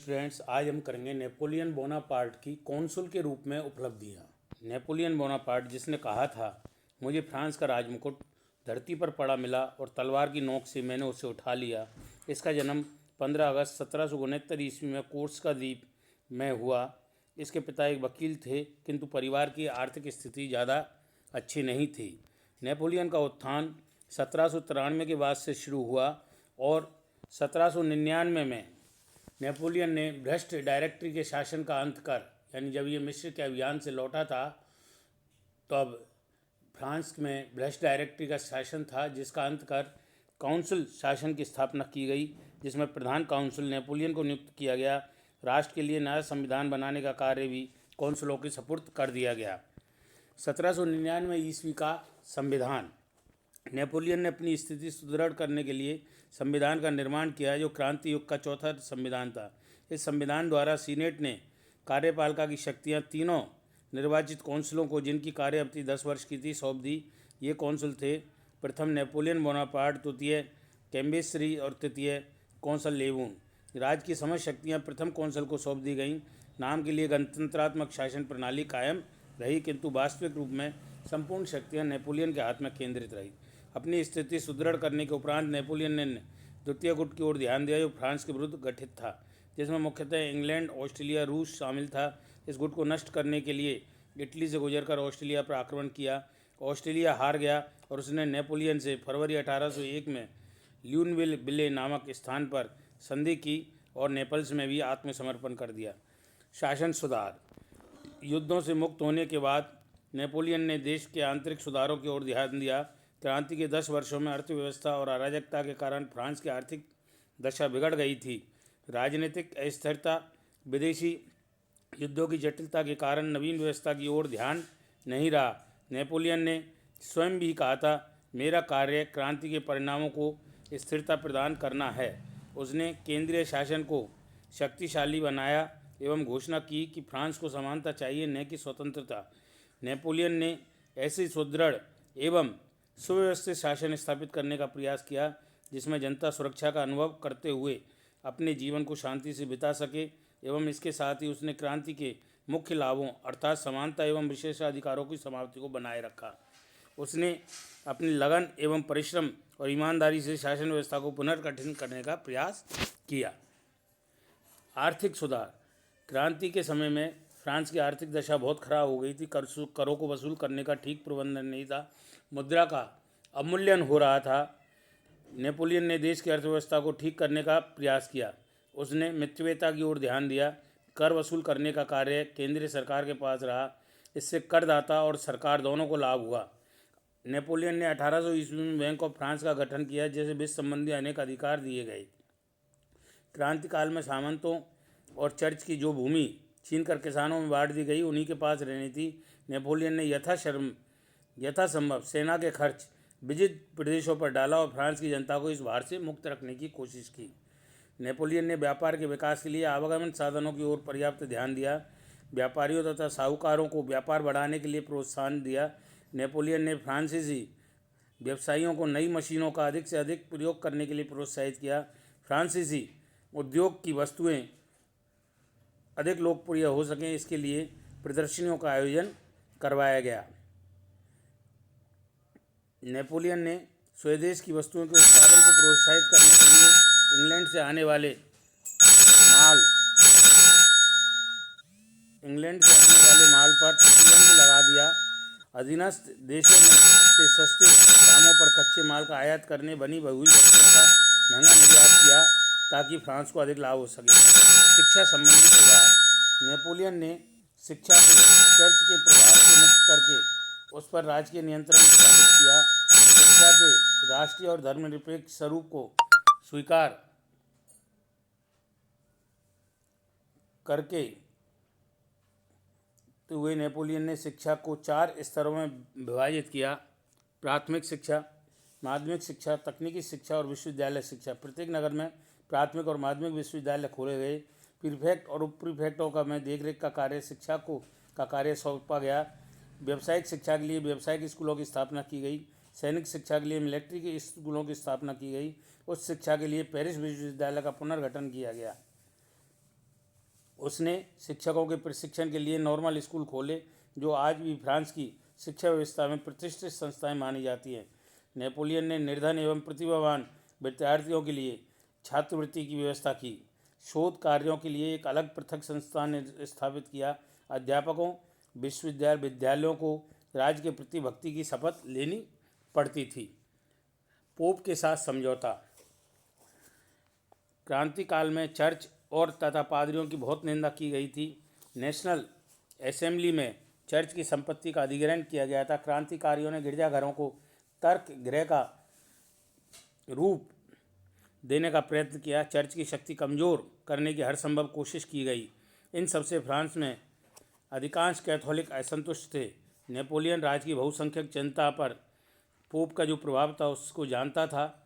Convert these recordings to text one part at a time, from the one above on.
Students, आज हम करेंगे नेपोलियन बोनापार्ट की कॉन्सुल के रूप में उपलब्धियाँ। नेपोलियन बोनापार्ट जिसने कहा था, मुझे फ्रांस का राजमुकुट धरती पर पड़ा मिला और तलवार की नोक से मैंने उसे उठा लिया। इसका जन्म 15 अगस्त 1769 ईस्वी में कोर्सिका द्वीप में हुआ। इसके पिता एक वकील थे, किंतु परिवार की आर्थिक स्थिति ज़्यादा अच्छी नहीं थी। नेपोलियन का उत्थान 1793 के बाद से शुरू हुआ और 1799 में नेपोलियन ने भ्रष्ट डायरेक्टरी के शासन का अंत कर, यानी जब ये मिस्र के अभियान से लौटा था तो अब फ्रांस में भ्रष्ट डायरेक्टरी का शासन था, जिसका अंत कर काउंसिल शासन की स्थापना की गई, जिसमें प्रधान काउंसिल नेपोलियन को नियुक्त किया गया। राष्ट्र के लिए नया संविधान बनाने का कार्य भी काउंसिलों के सुपुर्द कर दिया गया। 1799 ईस्वी का संविधान। नेपोलियन ने अपनी स्थिति सुदृढ़ करने के लिए संविधान का निर्माण किया, जो क्रांति युग का चौथा संविधान था। इस संविधान द्वारा सीनेट ने कार्यपालिका की शक्तियां तीनों निर्वाचित कौंसिलों को, जिनकी कार्य अवधि 10 वर्ष की थी, सौंप दी। ये कौंसिल थे: प्रथम नेपोलियन बोनापार्ट, द्वितीय कैम्बेसरी और तृतीय कौंसल लेवून। राज्य की समस्त शक्तियाँ प्रथम कौंसिल को सौंप दी गईं। नाम के लिए गणतंत्रात्मक शासन प्रणाली कायम रही, किंतु वास्तविक रूप में संपूर्ण शक्तियाँ नेपोलियन के हाथ में केंद्रित रही। अपनी स्थिति सुदृढ़ करने के उपरांत नेपोलियन ने द्वितीय गुट की ओर ध्यान दिया, जो फ्रांस के विरुद्ध गठित था, जिसमें मुख्यतः इंग्लैंड, ऑस्ट्रेलिया, रूस शामिल था। इस गुट को नष्ट करने के लिए इटली से गुजरकर ऑस्ट्रेलिया पर आक्रमण किया। ऑस्ट्रेलिया हार गया और उसने नेपोलियन से फरवरी 1801 में ल्यूनविल विले नामक स्थान पर संधि की और नेपल्स में भी आत्मसमर्पण कर दिया। शासन सुधार। युद्धों से मुक्त होने के बाद नेपोलियन ने देश के आंतरिक सुधारों की ओर ध्यान दिया। क्रांति के 10 वर्षों में अर्थव्यवस्था और अराजकता के कारण फ्रांस की आर्थिक दशा बिगड़ गई थी। राजनीतिक अस्थिरता, विदेशी युद्धों की जटिलता के कारण नवीन व्यवस्था की ओर ध्यान नहीं रहा। नेपोलियन ने स्वयं भी कहा था, मेरा कार्य क्रांति के परिणामों को स्थिरता प्रदान करना है। उसने केंद्रीय शासन को शक्तिशाली बनाया एवं घोषणा की कि फ्रांस को समानता चाहिए, न कि स्वतंत्रता। नेपोलियन ने ऐसी सुदृढ़ एवं सुव्यवस्थित शासन स्थापित करने का प्रयास किया, जिसमें जनता सुरक्षा का अनुभव करते हुए अपने जीवन को शांति से बिता सके, एवं इसके साथ ही उसने क्रांति के मुख्य लाभों अर्थात समानता एवं विशेषाधिकारों की समाप्ति को बनाए रखा। उसने अपनी लगन एवं परिश्रम और ईमानदारी से शासन व्यवस्था को पुनर्गठन करने का प्रयास किया। आर्थिक सुधार। क्रांति के समय में फ्रांस की आर्थिक दशा बहुत खराब हो गई थी। करों को वसूल करने का ठीक प्रबंधन नहीं था। मुद्रा का अवमूल्यन हो रहा था। नेपोलियन ने देश की अर्थव्यवस्था को ठीक करने का प्रयास किया। उसने मितव्ययिता की ओर ध्यान दिया। कर वसूल करने का कार्य केंद्रीय सरकार के पास रहा। इससे करदाता और सरकार दोनों को लाभ हुआ। नेपोलियन ने 1800 ईस्वी में बैंक ऑफ फ्रांस का गठन किया, जैसे वित्त संबंधी अनेक अधिकार दिए गए। क्रांतिकाल में सामंतों और चर्च की जो भूमि छीनकर किसानों में बांट दी गई, उन्हीं के पास रहनी थी। नेपोलियन ने यथासंभव सेना के खर्च विजित प्रदेशों पर डाला और फ्रांस की जनता को इस भार से मुक्त रखने की कोशिश की। नेपोलियन ने व्यापार के विकास के लिए आवागमन साधनों की ओर पर्याप्त ध्यान दिया। व्यापारियों तथा साहूकारों को व्यापार बढ़ाने के लिए प्रोत्साहन दिया। नेपोलियन ने फ्रांसीसी व्यवसायियों को नई मशीनों का अधिक से अधिक प्रयोग करने के लिए प्रोत्साहित किया। फ्रांसीसी उद्योग की वस्तुएं अधिक लोकप्रिय हो सकें, इसके लिए प्रदर्शनियों का आयोजन करवाया गया। नेपोलियन ने स्वदेश की वस्तुओं के उत्पादन को प्रोत्साहित करने के लिए इंग्लैंड से आने वाले माल पर प्रतिबंध लगा दिया। अधीनस्थ देशों में से सस्ते दामों पर कच्चे माल का आयात करने, बनी हुई वस्तुओं का महंगा निर्यात किया, ताकि फ्रांस को अधिक लाभ हो सके। शिक्षा संबंधी सुधार। नेपोलियन ने शिक्षा को चर्च के प्रभाव से मुक्त करके उस पर राजकीय नियंत्रण स्थापित किया। शिक्षा के राष्ट्रीय और धर्मनिरपेक्ष स्वरूप को स्वीकार करके तो हुए नेपोलियन ने शिक्षा को 4 स्तरों में विभाजित किया: प्राथमिक शिक्षा, माध्यमिक शिक्षा, तकनीकी शिक्षा और विश्वविद्यालय शिक्षा। प्रत्येक नगर में प्राथमिक और माध्यमिक विश्वविद्यालय खोले गए। प्रीफेक्ट और उप प्रीफेक्टों का में देखरेख का कार्य शिक्षा को का कार्य सौंपा गया। व्यावसायिक शिक्षा के लिए व्यावसायिक स्कूलों की स्थापना की गई। सैनिक शिक्षा के लिए मिलिट्री के स्कूलों की स्थापना की गई। उच्च शिक्षा के लिए पेरिस विश्वविद्यालय का पुनर्गठन किया गया। उसने शिक्षकों के प्रशिक्षण के लिए नॉर्मल स्कूल खोले, जो आज भी फ्रांस की शिक्षा व्यवस्था में प्रतिष्ठित संस्थाएं मानी जाती हैं। नेपोलियन ने निर्धन एवं प्रतिभावान विद्यार्थियों के लिए छात्रवृत्ति की व्यवस्था की। शोध कार्यों के लिए एक अलग पृथक संस्थान स्थापित किया। अध्यापकों, विद्यालयों को राज्य के प्रति भक्ति की शपथ लेनी पड़ती थी। पोप के साथ समझौता। क्रांति काल में चर्च और तथा पादरियों की बहुत निंदा की गई थी। नेशनल असेंबली में चर्च की संपत्ति का अधिग्रहण किया गया था। क्रांतिकारियों ने गिरजाघरों को तर्क गृह का रूप देने का प्रयत्न किया। चर्च की शक्ति कमज़ोर करने की हर संभव कोशिश की गई। इन सबसे फ्रांस में अधिकांश कैथोलिक असंतुष्ट थे। नेपोलियन राज्य की बहुसंख्यक जनता पर पोप का जो प्रभाव था उसको जानता था।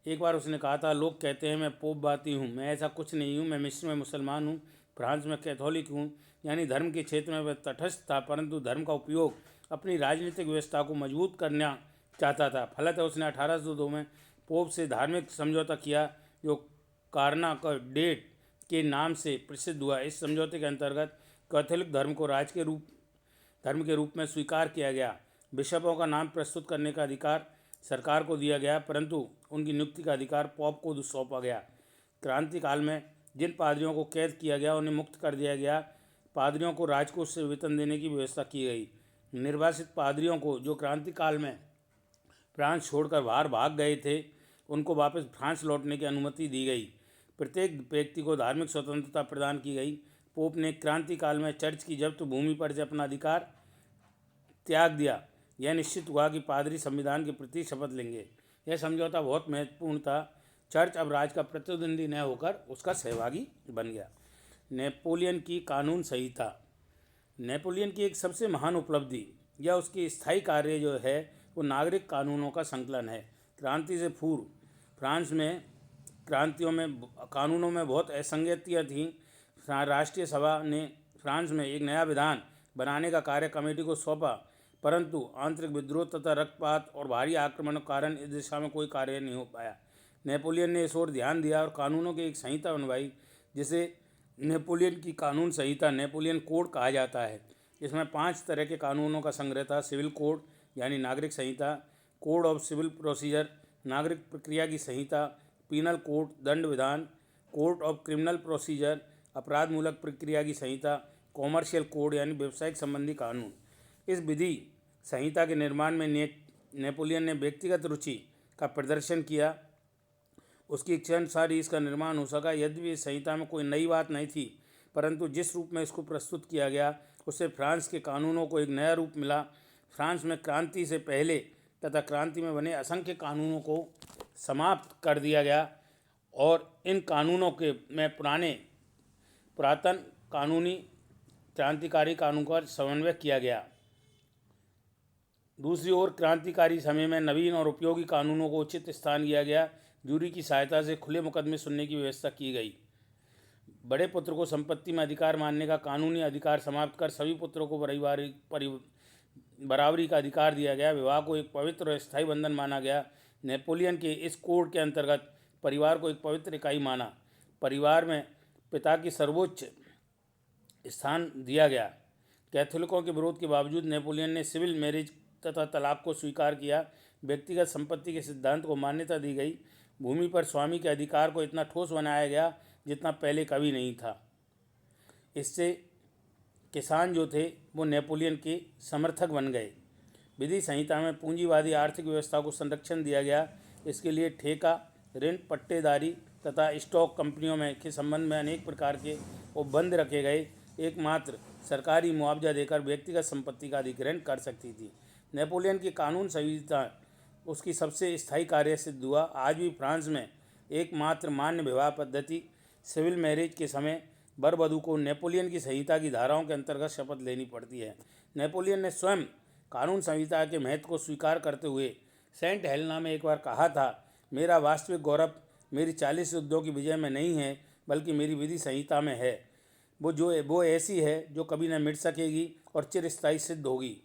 एक बार उसने कहा था, लोग कहते हैं मैं पोपवादी हूँ, मैं ऐसा कुछ नहीं हूँ, मैं मिस्र में मुसलमान हूँ, फ्रांस में कैथोलिक हूँ। यानी धर्म के क्षेत्र में वह तटस्थ था, परंतु धर्म का उपयोग अपनी राजनीतिक व्यवस्था को मजबूत करना चाहता था। फलतः उसने 1802 में पोप से धार्मिक समझौता किया, जो कारना का डेट के नाम से प्रसिद्ध हुआ। इस समझौते के अंतर्गत कैथोलिक धर्म को धर्म के रूप में स्वीकार किया गया। बिशपों का नाम प्रस्तुत करने का अधिकार सरकार को दिया गया, परंतु उनकी नियुक्ति का अधिकार पोप को सौंपा गया। क्रांति काल में जिन पादरियों को कैद किया गया उन्हें मुक्त कर दिया गया। पादरियों को राजकोष से वेतन देने की व्यवस्था की गई। निर्वासित पादरियों को जो क्रांति काल में फ्रांस छोड़कर बाहर भाग गए थे, उनको वापस फ्रांस लौटने की अनुमति दी गई। प्रत्येक व्यक्ति को धार्मिक स्वतंत्रता प्रदान की गई। पोप ने क्रांति काल में चर्च की जब्त भूमि पर से अपना अधिकार त्याग दिया। यह निश्चित हुआ कि पादरी संविधान के प्रति शपथ लेंगे। यह समझौता बहुत महत्वपूर्ण था। चर्च अब राज का प्रतिद्वंदी न होकर उसका सहभागी बन गया। नेपोलियन की कानून संहिता। नेपोलियन की एक सबसे महान उपलब्धि या उसकी स्थायी कार्य जो है वो नागरिक कानूनों का संकलन है। क्रांति से पूर्व फ्रांस में कानूनों में बहुत असंगतियाँ थीं। राष्ट्रीय सभा ने फ्रांस में एक नया विधान बनाने का कार्य कमेटी को सौंपा, परंतु आंतरिक विद्रोह तथा रक्तपात और भारी आक्रमणों के कारण इस दिशा में कोई कार्य नहीं हो पाया। नेपोलियन ने इस ओर ध्यान दिया और कानूनों की एक संहिता बनवाई, जिसे नेपोलियन की कानून संहिता, नेपोलियन कोड कहा जाता है। इसमें 5 तरह के कानूनों का संग्रह था। सिविल कोड यानी नागरिक संहिता, कोड ऑफ सिविल प्रोसीजर नागरिक प्रक्रिया की संहिता, पीनल कोड दंड विधान, कोड ऑफ क्रिमिनल प्रोसीजर अपराध मूलक प्रक्रिया की संहिता, कॉमर्शियल कोड यानी व्यवसायिक संबंधी कानून। इस विधि संहिता के निर्माण में नेपोलियन ने व्यक्तिगत रुचि का प्रदर्शन किया। उसकी इच्छा अनुसार ही इसका निर्माण हो सका। यद्यपि इस संहिता में कोई नई बात नहीं थी, परंतु जिस रूप में इसको प्रस्तुत किया गया उससे फ्रांस के कानूनों को एक नया रूप मिला। फ्रांस में क्रांति से पहले तथा क्रांति में बने असंख्य कानूनों को समाप्त कर दिया गया और इन कानूनों के में पुरातन कानूनी क्रांतिकारी कानून का समन्वय किया गया। दूसरी ओर क्रांतिकारी समय में नवीन और उपयोगी कानूनों को उचित स्थान दिया गया। जूरी की सहायता से खुले मुकदमे सुनने की व्यवस्था की गई। बड़े पुत्र को संपत्ति में अधिकार मानने का कानूनी अधिकार समाप्त कर सभी पुत्रों को बराबरी का अधिकार दिया गया। विवाह को एक पवित्र और स्थायी बंधन माना गया। नेपोलियन के इस कोड के अंतर्गत परिवार को एक पवित्र इकाई माना। परिवार में पिता की सर्वोच्च स्थान दिया गया। कैथोलिकों के विरोध के बावजूद नेपोलियन ने सिविल मैरिज तथा तलाक को स्वीकार किया। व्यक्तिगत संपत्ति के सिद्धांत को मान्यता दी गई। भूमि पर स्वामी के अधिकार को इतना ठोस बनाया गया जितना पहले कभी नहीं था। इससे किसान जो थे वो नेपोलियन के समर्थक बन गए। विधि संहिता में पूंजीवादी आर्थिक व्यवस्था को संरक्षण दिया गया। इसके लिए ठेका, ऋण, पट्टेदारी तथा स्टॉक कंपनियों में के संबंध में अनेक प्रकार के उपबंध रखे गए। एकमात्र सरकारी मुआवजा देकर व्यक्तिगत संपत्ति का अधिग्रहण कर सकती थी। नेपोलियन की कानून संहिता उसकी सबसे स्थायी कार्य सिद्ध हुआ। आज भी फ्रांस में एकमात्र मान्य विवाह पद्धति सिविल मैरिज के समय वर वधू को नेपोलियन की संहिता की धाराओं के अंतर्गत शपथ लेनी पड़ती है। नेपोलियन ने स्वयं कानून संहिता के महत्व को स्वीकार करते हुए सेंट हेलेना में एक बार कहा था, मेरा वास्तविक गौरव मेरी 40 युद्धों की विजय में नहीं है, बल्कि मेरी विधि संहिता में है। वो ऐसी है जो कभी न मिट सकेगी और चिरस्थायी सिद्ध होगी।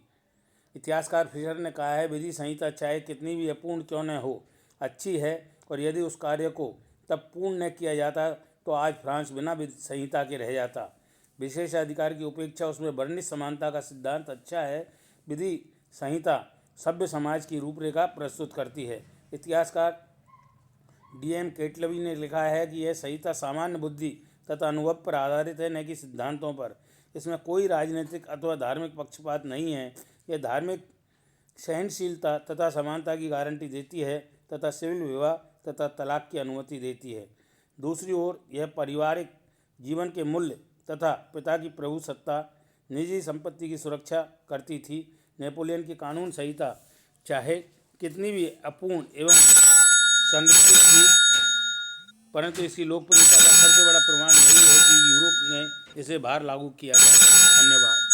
इतिहासकार फिशर ने कहा है, विधि संहिता चाहे कितनी भी अपूर्ण क्यों न हो, अच्छी है, और यदि उस कार्य को तब पूर्ण न किया जाता तो आज फ्रांस बिना विधि संहिता के रह जाता। विशेषाधिकार की उपेक्षा, उसमें वर्णित समानता का सिद्धांत अच्छा है। विधि संहिता सभ्य समाज की रूपरेखा प्रस्तुत करती है। इतिहासकार DM केटलवी ने लिखा है कि यह संहिता सामान्य बुद्धि तथा अनुभव पर आधारित है, न कि सिद्धांतों पर। इसमें कोई राजनीतिक अथवा धार्मिक पक्षपात नहीं है। यह धार्मिक सहनशीलता तथा समानता की गारंटी देती है तथा सिविल विवाह तथा तलाक की अनुमति देती है। दूसरी ओर यह पारिवारिक जीवन के मूल्य तथा पिता की प्रभुसत्ता, निजी संपत्ति की सुरक्षा करती थी। नेपोलियन की कानून संहिता चाहे कितनी भी अपूर्ण एवं संरक्षित थी, परंतु इसकी लोकप्रियता का सबसे बड़ा प्रमाण यही है कि यूरोप में इसे बाहर लागू किया गया। धन्यवाद।